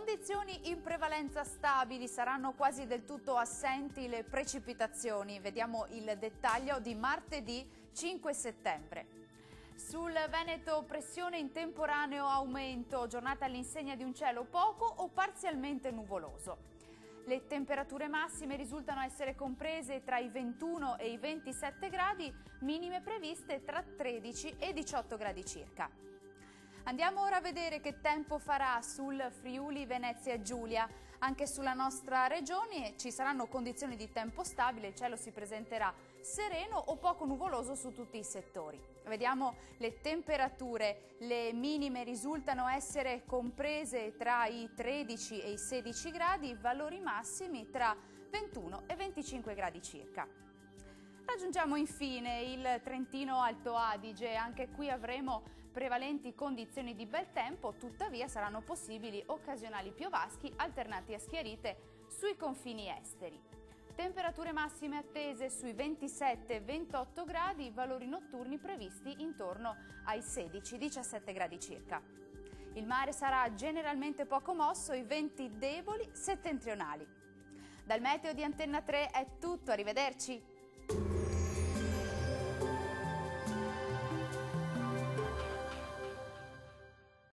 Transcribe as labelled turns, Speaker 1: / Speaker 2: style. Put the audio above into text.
Speaker 1: Condizioni in prevalenza stabili, saranno quasi del tutto assenti le precipitazioni. Vediamo il dettaglio di martedì 5 settembre. Sul Veneto pressione in temporaneo aumento, giornata all'insegna di un cielo poco o parzialmente nuvoloso. Le temperature massime risultano essere comprese tra i 21 e i 27 gradi, minime previste tra 13 e 18 gradi circa. Andiamo ora a vedere che tempo farà sul Friuli Venezia Giulia. Anche sulla nostra regione ci saranno condizioni di tempo stabile, il cielo si presenterà sereno o poco nuvoloso su tutti i settori. Vediamo le temperature, le minime risultano essere comprese tra i 13 e i 16 gradi, valori massimi tra 21 e 25 gradi circa. Raggiungiamo infine il Trentino Alto Adige, anche qui avremo prevalenti condizioni di bel tempo, tuttavia saranno possibili occasionali piovaschi alternati a schiarite sui confini esteri. Temperature massime attese sui 27-28 gradi, valori notturni previsti intorno ai 16-17 gradi circa. Il mare sarà generalmente poco mosso, i venti deboli settentrionali. Dal meteo di Antenna 3 è tutto, arrivederci!